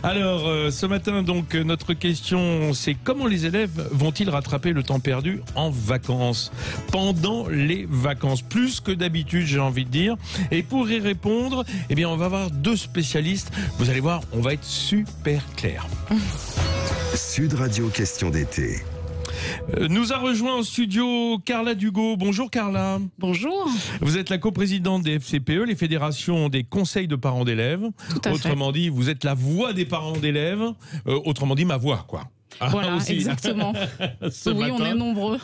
Alors, ce matin, donc, notre question, c'est comment les élèves vont-ils rattraper le temps perdu en vacances, pendant les vacances, plus que d'habitude, j'ai envie de dire. Et pour y répondre, eh bien, on va avoir deux spécialistes. Vous allez voir, on va être super clair. Sud Radio Question d'été. Nous a rejoint en studio Carla Dugo. Bonjour Carla. Bonjour. Vous êtes la coprésidente des FCPE, les fédérations des conseils de parents d'élèves. Tout à fait. Autrement dit, vous êtes la voix des parents d'élèves. Autrement dit, ma voix, quoi. Voilà, aussi. exactement. Ce oui, matin. on est nombreux.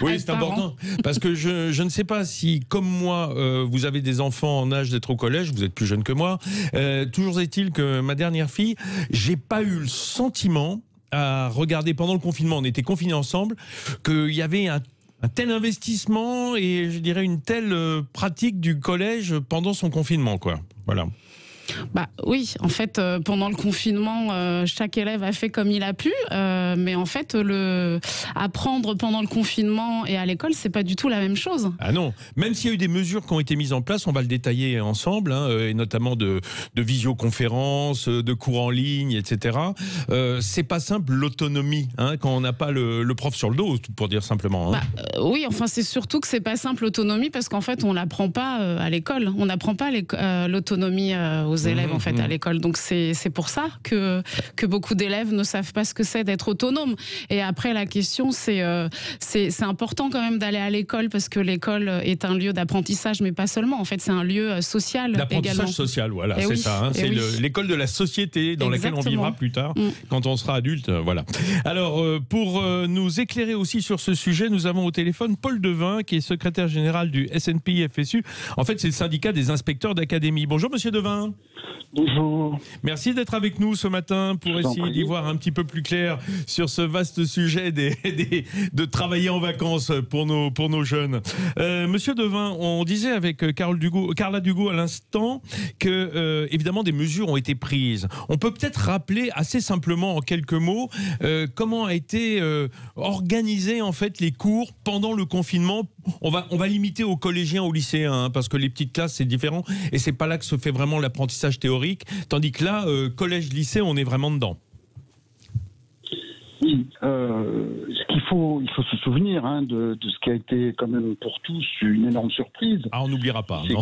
Oui, c'est important. Parce que je ne sais pas si, comme moi, vous avez des enfants en âge d'être au collège, vous êtes plus jeune que moi. Toujours est-il que ma dernière fille, j'ai pas eu le sentiment à regarder pendant le confinement, on était confinés ensemble, qu'il y avait un tel investissement et je dirais une telle pratique du collège pendant son confinement, quoi. Voilà. Bah oui, en fait, pendant le confinement, chaque élève a fait comme il a pu, mais en fait, apprendre pendant le confinement et à l'école, c'est pas du tout la même chose. Ah non, même s'il y a eu des mesures qui ont été mises en place, on va le détailler ensemble, hein, et notamment de visioconférences, de cours en ligne, etc. C'est pas simple l'autonomie, hein, quand on n'a pas le prof sur le dos, pour dire simplement. Hein. Oui, enfin c'est surtout que c'est pas simple l'autonomie parce qu'en fait on l'apprend pas à l'école, on n'apprend pas l'autonomie aux élèves en fait à l'école. Donc c'est pour ça que beaucoup d'élèves ne savent pas ce que c'est d'être autonome. Et après la question c'est important quand même d'aller à l'école parce que l'école est un lieu d'apprentissage, mais pas seulement. En fait c'est un lieu social également. D'apprentissage social, voilà, c'est ça. Hein, c'est l'école de la société dans laquelle on vivra plus tard quand on sera adulte. Voilà. Alors pour nous éclairer aussi sur ce sujet, nous avons au téléphone Paul Devin qui est secrétaire général du SNPI-FSU. En fait c'est le syndicat des inspecteurs d'académie. Bonjour Monsieur Devin. Bonjour. Merci d'être avec nous ce matin pour essayer d'y voir un petit peu plus clair sur ce vaste sujet de travailler en vacances pour nos jeunes. Monsieur Devin, on disait avec Carla Dugo à l'instant que évidemment des mesures ont été prises. On peut peut-être rappeler assez simplement en quelques mots comment a été organisé en fait les cours pendant le confinement. On va limiter aux collégiens, aux lycéens, hein, parce que les petites classes c'est différent et c'est pas là que se fait vraiment l'apprentissage théorique, tandis que là, collège-lycée, on est vraiment dedans. Oui, il faut se souvenir de ce qui a été quand même pour tous une énorme surprise. Ah, on n'oubliera pas, non.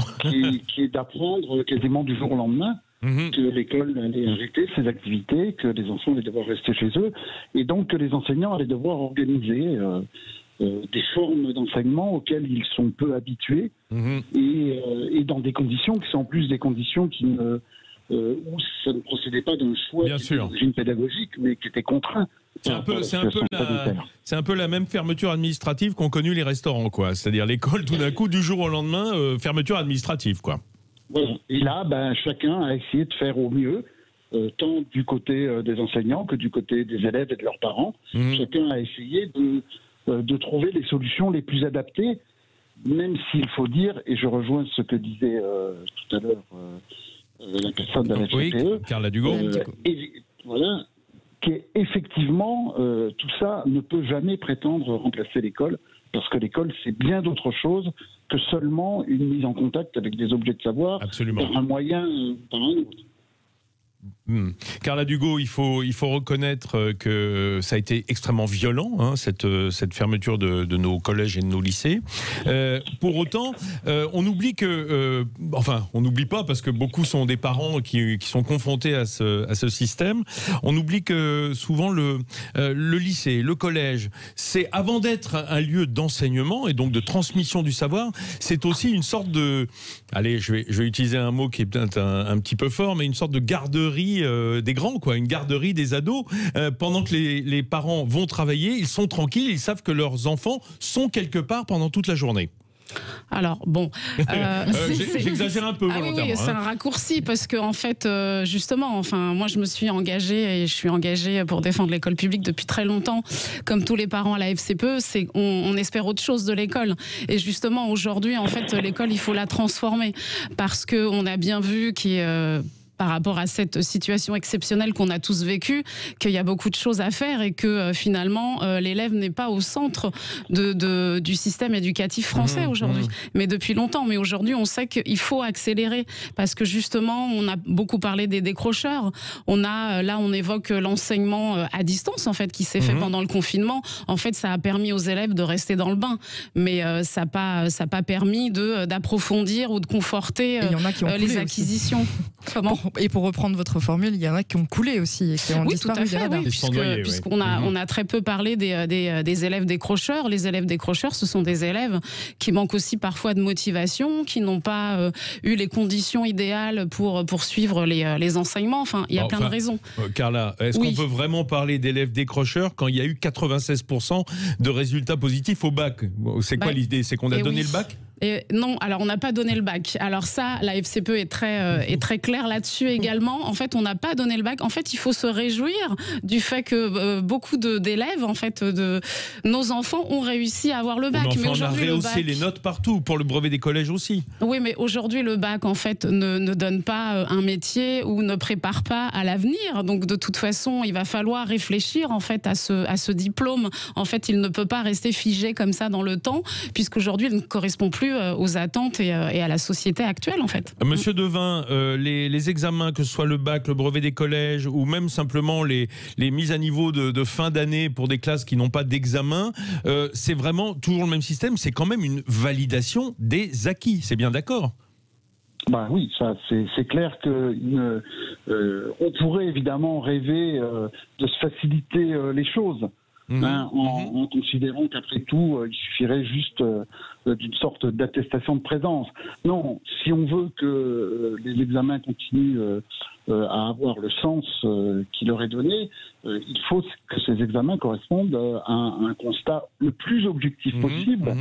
Qui est d'apprendre quasiment du jour au lendemain que l'école allait arrêter ses activités, que les enfants allaient devoir rester chez eux, et donc que les enseignants allaient devoir organiser des formes d'enseignement auxquelles ils sont peu habitués, et dans des conditions qui sont en plus des conditions qui où ça ne procédait pas d'un choix d'origine pédagogique, mais qui était contraint. C'est un peu la même fermeture administrative qu'ont connue les restaurants, quoi. C'est-à-dire l'école, tout d'un coup, du jour au lendemain, fermeture administrative, quoi. Voilà. Et là, chacun a essayé de faire au mieux, tant du côté des enseignants que du côté des élèves et de leurs parents. Chacun a essayé de trouver les solutions les plus adaptées, même s'il faut dire, et je rejoins ce que disait tout à l'heure la personne de la FCPE, Carla Dugo, voilà, qu'effectivement, tout ça ne peut jamais prétendre remplacer l'école, parce que l'école, c'est bien d'autre chose que seulement une mise en contact avec des objets de savoir par un moyen par un autre. Carla Dugo, il faut reconnaître que ça a été extrêmement violent, hein, cette fermeture de nos collèges et de nos lycées. Pour autant, on oublie que, on n'oublie pas parce que beaucoup sont des parents qui sont confrontés à ce système. On oublie que souvent le lycée, le collège, c'est avant d'être un lieu d'enseignement et donc de transmission du savoir, c'est aussi une sorte de, allez, je vais utiliser un mot qui est peut-être un petit peu fort, mais une sorte de garderie des grands, quoi, une garderie des ados. Pendant que les parents vont travailler, ils sont tranquilles, ils savent que leurs enfants sont quelque part pendant toute la journée. Alors bon, j'exagère un peu volontairement. Oui, c'est un raccourci parce que en fait, justement, moi je me suis engagée et je suis engagée pour défendre l'école publique depuis très longtemps. Comme tous les parents à la FCPE, on espère autre chose de l'école. Et justement aujourd'hui, en fait, l'école il faut la transformer parce que on a bien vu qu'il y a par rapport à cette situation exceptionnelle qu'on a tous vécue, qu'il y a beaucoup de choses à faire et que finalement l'élève n'est pas au centre du système éducatif français aujourd'hui, mais depuis longtemps. Mais aujourd'hui, on sait qu'il faut accélérer parce que justement, on a beaucoup parlé des décrocheurs. Là, on évoque l'enseignement à distance en fait qui s'est fait pendant le confinement. En fait, ça a permis aux élèves de rester dans le bain, mais ça n'a pas permis d'approfondir ou de conforter les acquisitions. Pour reprendre votre formule, il y en a qui ont coulé aussi et qui ont disparu. Tout à fait, puisqu'on a très peu parlé des élèves décrocheurs. Les élèves décrocheurs, ce sont des élèves qui manquent aussi parfois de motivation, qui n'ont pas eu les conditions idéales pour poursuivre les enseignements. Enfin, il y a plein de raisons. Carla, est-ce qu'on peut vraiment parler d'élèves décrocheurs quand il y a eu 96% de résultats positifs au bac? C'est quoi l'idée? C'est qu'on a donné le bac? Non, alors on n'a pas donné le bac. Alors ça, la FCPE est très claire là-dessus également. En fait, on n'a pas donné le bac. En fait, il faut se réjouir du fait que beaucoup d'élèves, en fait, de nos enfants ont réussi à avoir le bac. Mais on a rehaussé les notes partout, pour le brevet des collèges aussi. Oui, mais aujourd'hui, le bac, en fait, ne donne pas un métier ou ne prépare pas à l'avenir. Donc, de toute façon, il va falloir réfléchir, en fait, à ce diplôme. En fait, il ne peut pas rester figé comme ça dans le temps, puisqu'aujourd'hui, il ne correspond plus aux attentes et à la société actuelle en fait. Monsieur Devin, les examens, que ce soit le bac, le brevet des collèges ou même simplement les mises à niveau de fin d'année pour des classes qui n'ont pas d'examen, c'est vraiment toujours le même système, c'est quand même une validation des acquis, c'est bien d'accord? Bah oui, ça c'est clair que on pourrait évidemment rêver de se faciliter les choses. En considérant qu'après tout, il suffirait juste d'une sorte d'attestation de présence. Non, si on veut que les examens continuent à avoir le sens qui leur est donné, il faut que ces examens correspondent à un constat le plus objectif possible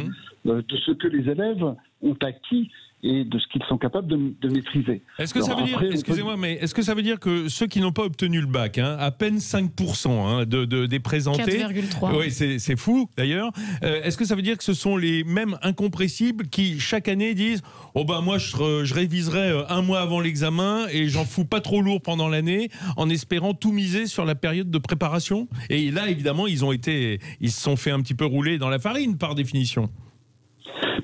de ce que les élèves ont acquis et de ce qu'ils sont capables de maîtriser. Est-ce que ça veut dire, excusez-moi, mais est-ce que ça veut dire que ceux qui n'ont pas obtenu le bac, à peine 5% des présentés, 4,3. Oui, c'est fou d'ailleurs. Est-ce que ça veut dire que ce sont les mêmes incompressibles qui chaque année disent moi je réviserai un mois avant l'examen et j'en fous pas trop lourd pendant l'année en espérant tout miser sur la période de préparation? Et là évidemment ils se sont fait un petit peu rouler dans la farine par définition.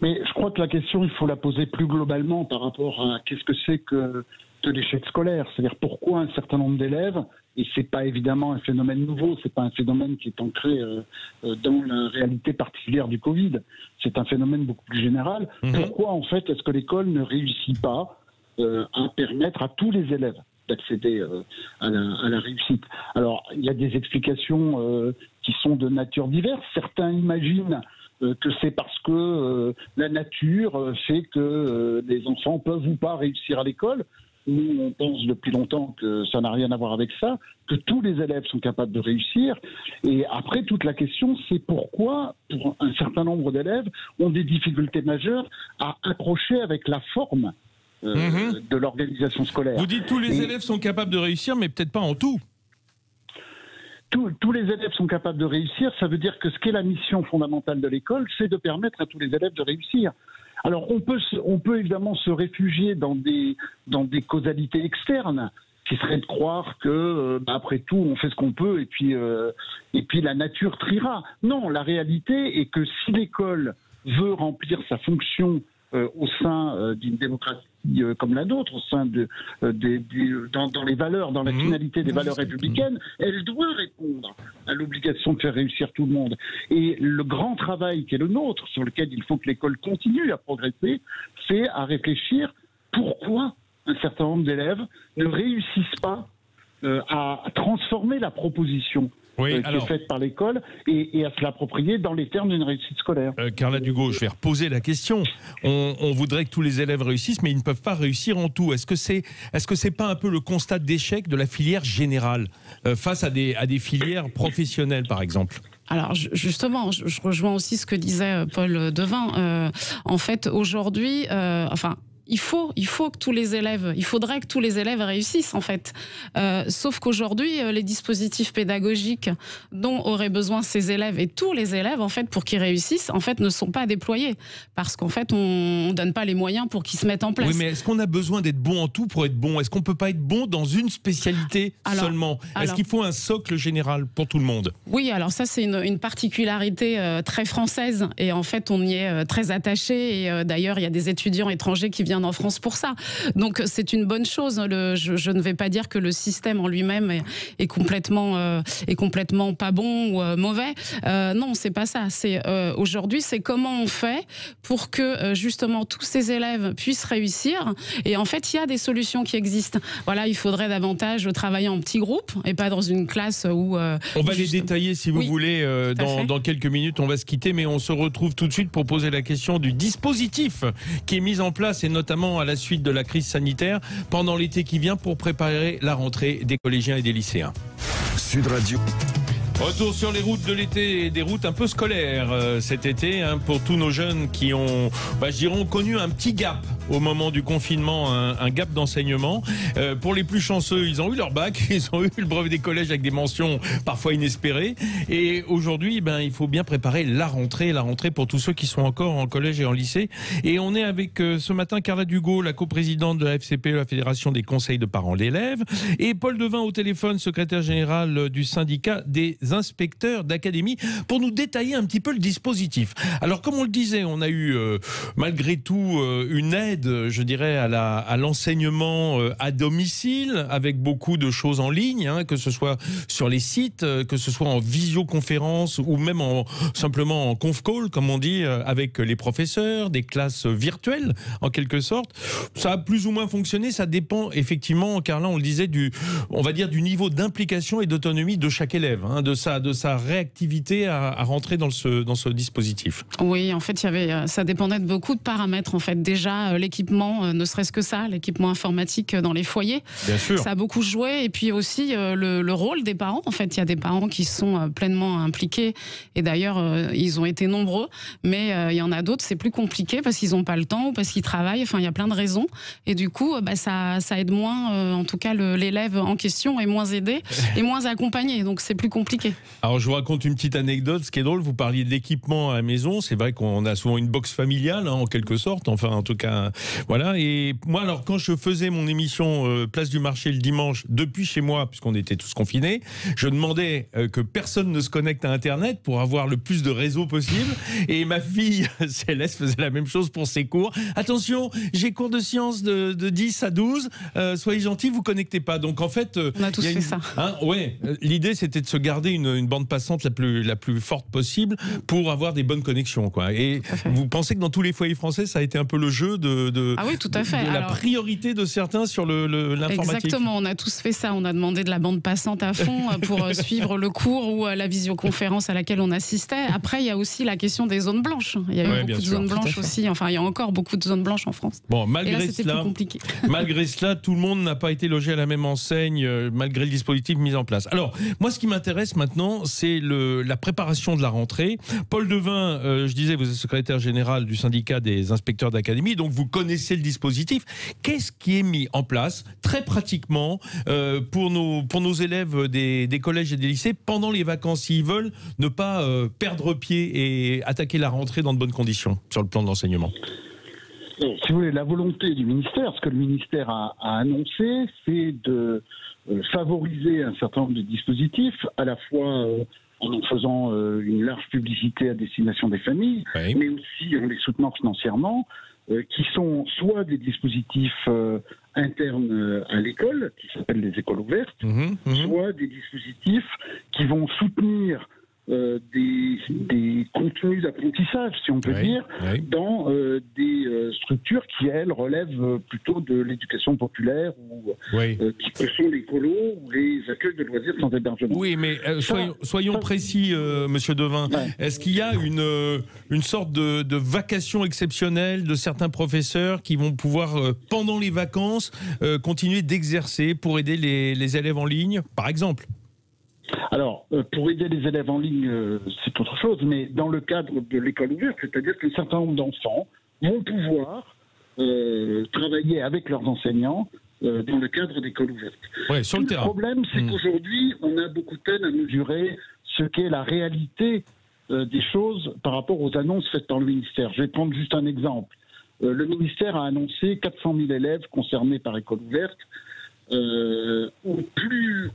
Mais je crois que la question, il faut la poser plus globalement par rapport à qu'est-ce que c'est que l'échec scolaire. C'est-à-dire pourquoi un certain nombre d'élèves, et c'est pas évidemment un phénomène nouveau, c'est pas un phénomène qui est ancré dans la réalité particulière du Covid, c'est un phénomène beaucoup plus général. Pourquoi en fait est-ce que l'école ne réussit pas à permettre à tous les élèves d'accéder à la réussite? Alors, il y a des explications qui sont de nature diverse. Certains imaginent que c'est parce que la nature fait que les enfants peuvent ou pas réussir à l'école. Nous, on pense depuis longtemps que ça n'a rien à voir avec ça, que tous les élèves sont capables de réussir. Et après, toute la question, c'est pourquoi pour un certain nombre d'élèves ont des difficultés majeures à accrocher avec la forme de l'organisation scolaire. Vous dites tous les élèves sont capables de réussir, mais peut-être pas en tout. Tous les élèves sont capables de réussir, ça veut dire que ce qu'est la mission fondamentale de l'école, c'est de permettre à tous les élèves de réussir. Alors on peut évidemment se réfugier dans des causalités externes, qui serait de croire que après tout on fait ce qu'on peut et puis la nature triera. Non, la réalité est que si l'école veut remplir sa fonction au sein d'une démocratie comme la nôtre, au sein dans les valeurs, dans la finalité des valeurs républicaines, elle doit répondre à l'obligation de faire réussir tout le monde. Et le grand travail qui est le nôtre, sur lequel il faut que l'école continue à progresser, c'est à réfléchir pourquoi un certain nombre d'élèves ne réussissent pas à transformer la proposition qui est faite par l'école et à se l'approprier dans les termes d'une réussite scolaire. Carla Dugo, je vais reposer la question. On voudrait que tous les élèves réussissent, mais ils ne peuvent pas réussir en tout. Est-ce que c'est pas un peu le constat d'échec de la filière générale face à des filières professionnelles, par exemple? Alors justement, je rejoins aussi ce que disait Paul Devin. En fait, aujourd'hui, il faudrait que tous les élèves réussissent en fait. Sauf qu'aujourd'hui, les dispositifs pédagogiques dont auraient besoin ces élèves et tous les élèves en fait pour qu'ils réussissent, en fait, ne sont pas déployés parce qu'en fait, on donne pas les moyens pour qu'ils se mettent en place. Oui, mais est-ce qu'on a besoin d'être bon en tout pour être bon? Est-ce qu'on peut pas être bon dans une spécialité seulement? Est-ce qu'il faut un socle général pour tout le monde? Oui, alors ça c'est une particularité très française et en fait on y est très attaché et d'ailleurs il y a des étudiants étrangers qui viennent en France pour ça. Donc c'est une bonne chose. Je ne vais pas dire que le système en lui-même est complètement pas bon ou mauvais. Non, c'est pas ça. Aujourd'hui, c'est comment on fait pour que justement tous ces élèves puissent réussir. Et en fait, il y a des solutions qui existent. Voilà, il faudrait davantage travailler en petits groupes et pas dans une classe où... on va les détailler si vous voulez dans quelques minutes. On va se quitter, mais on se retrouve tout de suite pour poser la question du dispositif qui est mis en place et notamment à la suite de la crise sanitaire pendant l'été qui vient pour préparer la rentrée des collégiens et des lycéens. Sud Radio. Retour sur les routes de l'été, des routes un peu scolaires cet été pour tous nos jeunes qui ont, connu un petit gap au moment du confinement, un gap d'enseignement. Pour les plus chanceux, ils ont eu leur bac, ils ont eu le brevet des collèges avec des mentions parfois inespérées. Et aujourd'hui, il faut bien préparer la rentrée pour tous ceux qui sont encore en collège et en lycée. Et on est avec ce matin Carla Dugo, la coprésidente de la FCPE, la Fédération des conseils de parents d'élèves, et Paul Devin au téléphone, secrétaire général du syndicat des inspecteurs d'académie, pour nous détailler un petit peu le dispositif. Alors, comme on le disait, on a eu malgré tout une aide, je dirais, à l'enseignement à domicile, avec beaucoup de choses en ligne, que ce soit sur les sites, que ce soit en visioconférence ou même simplement en conf call, comme on dit, avec les professeurs, des classes virtuelles, en quelque sorte. Ça a plus ou moins fonctionné, ça dépend effectivement, Carla, on le disait, du niveau d'implication et d'autonomie de chaque élève, de sa réactivité à rentrer dans ce dispositif. Oui, en fait, ça dépendait de beaucoup de paramètres. En fait, déjà, l'équipement, ne serait-ce que ça, l'équipement informatique dans les foyers, bien sûr, ça a beaucoup joué. Et puis aussi le rôle des parents. En fait, il y a des parents qui sont pleinement impliqués. Et d'ailleurs, ils ont été nombreux. Mais il y en a d'autres, c'est plus compliqué parce qu'ils n'ont pas le temps ou parce qu'ils travaillent. Enfin, il y a plein de raisons. Et du coup, ça aide moins. En tout cas, l'élève en question est moins aidé et moins accompagné. Donc, c'est plus compliqué. Alors je vous raconte une petite anecdote, ce qui est drôle, vous parliez de l'équipement à la maison, c'est vrai qu'on a souvent une box familiale en quelque sorte, enfin en tout cas voilà, et moi alors quand je faisais mon émission Place du Marché le dimanche depuis chez moi, puisqu'on était tous confinés, je demandais que personne ne se connecte à Internet pour avoir le plus de réseau possible, et ma fille Céleste faisait la même chose pour ses cours. Attention, j'ai cours de sciences de 10 à 12, soyez gentils, vous connectez pas. Donc en fait... on a tous fait ça. L'idée c'était de se garder une bande passante la plus forte possible pour avoir des bonnes connexions, quoi. Et vous pensez que dans tous les foyers français, ça a été un peu le jeu ah oui, tout à fait. La priorité de certains sur l'informatique. Exactement, on a tous fait ça. On a demandé de la bande passante à fond pour suivre le cours ou la visioconférence à laquelle on assistait. Après, il y a aussi la question des zones blanches. Il y a eu beaucoup de zones blanches aussi. Enfin, il y a encore beaucoup de zones blanches en France. Bon, malgré cela, tout le monde n'a pas été logé à la même enseigne, malgré le dispositif mis en place. Alors, moi, ce qui m'intéresse maintenant, c'est la préparation de la rentrée. Paul Devin, je disais, vous êtes secrétaire général du syndicat des inspecteurs d'académie, donc vous connaissez le dispositif. Qu'est-ce qui est mis en place très pratiquement pour nos élèves des collèges et des lycées pendant les vacances, s'ils veulent ne pas perdre pied et attaquer la rentrée dans de bonnes conditions sur le plan de l'enseignement? Si vous voulez, la volonté du ministère, ce que le ministère a annoncé, c'est de favoriser un certain nombre de dispositifs, à la fois en faisant une large publicité à destination des familles, mais aussi en les soutenant financièrement, qui sont soit des dispositifs internes à l'école, qui s'appellent les écoles ouvertes, soit des dispositifs qui vont soutenir des contenus d'apprentissage, si on peut dire, dans des structures qui, elles, relèvent plutôt de l'éducation populaire ou qui sont les colos ou les accueils de loisirs sans hébergement. Oui, mais soyons précis, Monsieur Devin. Est-ce qu'il y a une sorte de vacation exceptionnelle de certains professeurs qui vont pouvoir, pendant les vacances, continuer d'exercer pour aider les élèves en ligne, par exemple? Alors, pour aider les élèves en ligne, c'est autre chose, mais dans le cadre de l'école ouverte, c'est-à-dire qu'un certain nombre d'enfants vont pouvoir travailler avec leurs enseignants dans le cadre d'écoles ouvertes. Ouais, sur le terrain. Le problème, c'est qu'aujourd'hui, on a beaucoup de peine à mesurer ce qu'est la réalité des choses par rapport aux annonces faites par le ministère. Je vais prendre juste un exemple. Le ministère a annoncé 400 000 élèves concernés par école ouverte. Au plus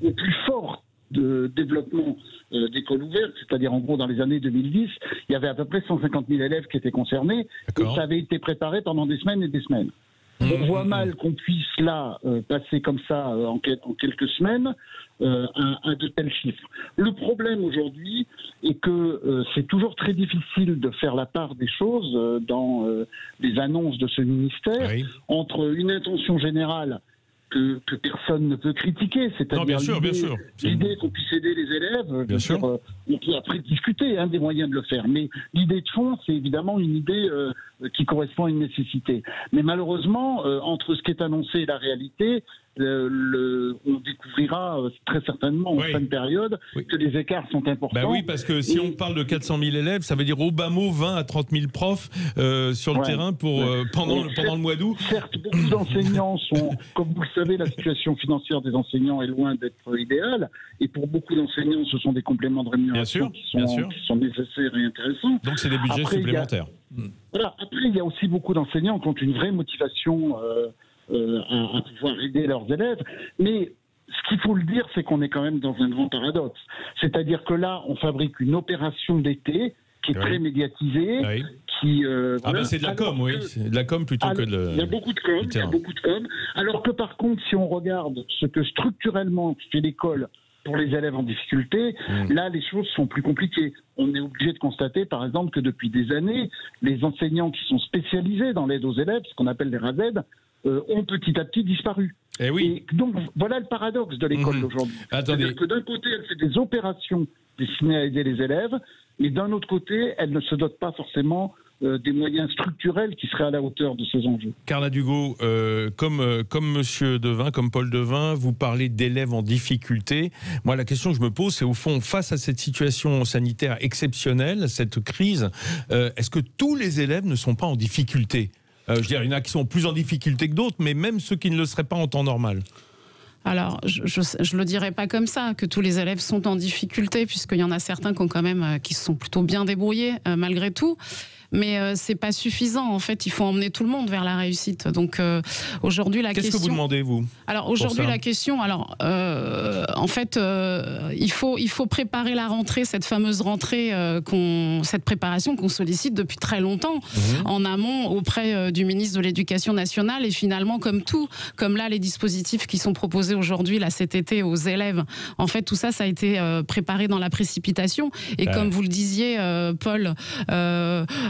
fort de développement d'écoles ouvertes, c'est-à-dire en gros dans les années 2010, il y avait à peu près 150 000 élèves qui étaient concernés et ça avait été préparé pendant des semaines et des semaines. On voit mal qu'on puisse là passer comme ça en quelques semaines à de tels chiffres. Le problème aujourd'hui est que c'est toujours très difficile de faire la part des choses dans les annonces de ce ministère entre une intention générale que personne ne peut critiquer, c'est-à-dire l'idée qu'on puisse aider les élèves. On peut après discuter des moyens de le faire, mais l'idée de fond, c'est évidemment une idée qui correspond à une nécessité. Mais malheureusement, entre ce qui est annoncé et la réalité, on découvrira très certainement en fin de période que les écarts sont importants. Oui, parce que si on parle de 400 000 élèves, ça veut dire au bas mot 20 à 30 000 profs sur le terrain pendant le mois d'août. Certes, beaucoup d'enseignants sont, comme vous le savez, la situation financière des enseignants est loin d'être idéale, et pour beaucoup d'enseignants, ce sont des compléments de rémunération qui sont nécessaires et intéressants. Donc c'est des budgets supplémentaires. Après, il y a aussi beaucoup d'enseignants qui ont une vraie motivation à pouvoir aider leurs élèves, mais ce qu'il faut le dire, c'est qu'on est quand même dans un grand paradoxe. C'est-à-dire que là, on fabrique une opération d'été qui est très médiatisée, qui... c'est de la com, c'est de la com plutôt que de... Il y a beaucoup de com, alors que par contre, si on regarde ce que structurellement fait l'école pour les élèves en difficulté, là, les choses sont plus compliquées. On est obligé de constater, par exemple, que depuis des années, les enseignants qui sont spécialisés dans l'aide aux élèves, ce qu'on appelle les RASED, ont petit à petit disparu. Et donc, voilà le paradoxe de l'école d'aujourd'hui. C'est-à-dire que d'un côté, elle fait des opérations destinées à aider les élèves, mais d'un autre côté, elle ne se dote pas forcément des moyens structurels qui seraient à la hauteur de ces enjeux. Carla Dugaud, comme Monsieur Devin, comme Paul Devin, vous parlez d'élèves en difficulté. Moi, la question que je me pose, c'est au fond, face à cette situation sanitaire exceptionnelle, cette crise, est-ce que tous les élèves ne sont pas en difficulté ? Je veux dire, il y en a qui sont plus en difficulté que d'autres, mais même ceux qui ne le seraient pas en temps normal. Alors, je ne le dirais pas comme ça, que tous les élèves sont en difficulté, puisqu'il y en a certains qui se sont plutôt bien débrouillés, malgré tout. Mais c'est pas suffisant. En fait, il faut emmener tout le monde vers la réussite. Donc aujourd'hui, la question. Qu'est-ce que vous demandez, vous? Alors aujourd'hui, la question. Alors en fait, il faut préparer la rentrée, cette fameuse rentrée, cette préparation qu'on sollicite depuis très longtemps en amont auprès du ministre de l'Éducation nationale. Et finalement, comme là, les dispositifs qui sont proposés aujourd'hui, là cet été aux élèves, en fait, tout ça, ça a été préparé dans la précipitation. Et comme vous le disiez, Paul.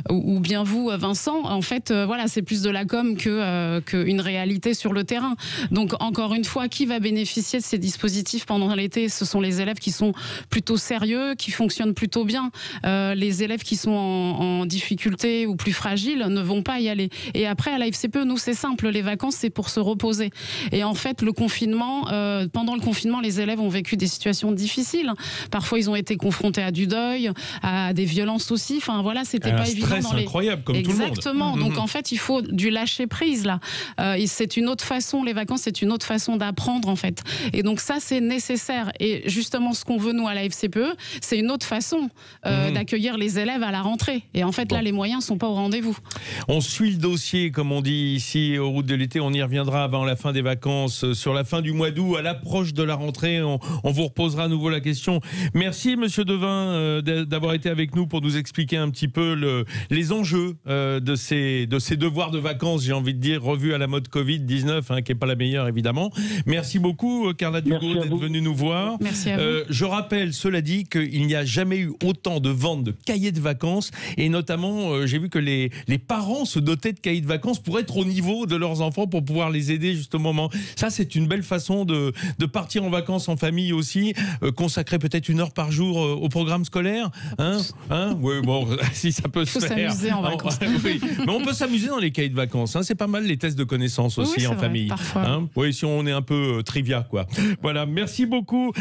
Ou bien vous, Vincent, en fait, voilà, c'est plus de la com qu'une réalité sur le terrain. Donc, encore une fois, qui va bénéficier de ces dispositifs pendant l'été? Ce sont les élèves qui sont plutôt sérieux, qui fonctionnent plutôt bien. Les élèves qui sont en difficulté ou plus fragiles ne vont pas y aller. Et après, à la FCPE, nous, c'est simple, les vacances, c'est pour se reposer. Et en fait, le confinement, pendant le confinement, les élèves ont vécu des situations difficiles. Parfois, ils ont été confrontés à du deuil, à des violences aussi. Enfin, voilà, c'était pas évident. C'est incroyable, comme tout le monde. Exactement. Donc en fait, il faut du lâcher prise là. C'est une autre façon. Les vacances, c'est une autre façon d'apprendre en fait. Et donc ça, c'est nécessaire. Et justement, ce qu'on veut nous à la FCPE, c'est une autre façon d'accueillir les élèves à la rentrée. Et en fait, là, les moyens sont pas au rendez-vous. On suit le dossier, comme on dit ici, aux routes de l'été. On y reviendra avant la fin des vacances, sur la fin du mois d'août, à l'approche de la rentrée. On vous reposera à nouveau la question. Merci, Monsieur Devin, d'avoir été avec nous pour nous expliquer un petit peu les enjeux de ces devoirs de vacances, j'ai envie de dire, revus à la mode Covid-19, qui n'est pas la meilleure évidemment. Merci beaucoup, Carla Dugaud, d'être venue nous voir. Merci à vous. Je rappelle, cela dit, qu'il n'y a jamais eu autant de ventes de cahiers de vacances, et notamment, j'ai vu que les parents se dotaient de cahiers de vacances pour être au niveau de leurs enfants, pour pouvoir les aider juste au moment. Ça, c'est une belle façon de partir en vacances en famille aussi, consacrer peut-être 1 heure par jour au programme scolaire. Oui, bon, si ça peut se faire. S'amuser en vacances. Oui. Mais on peut s'amuser dans les cahiers de vacances. C'est pas mal les tests de connaissances aussi en famille. Parfois. Oui, si on est un peu trivia, quoi. Voilà, merci beaucoup.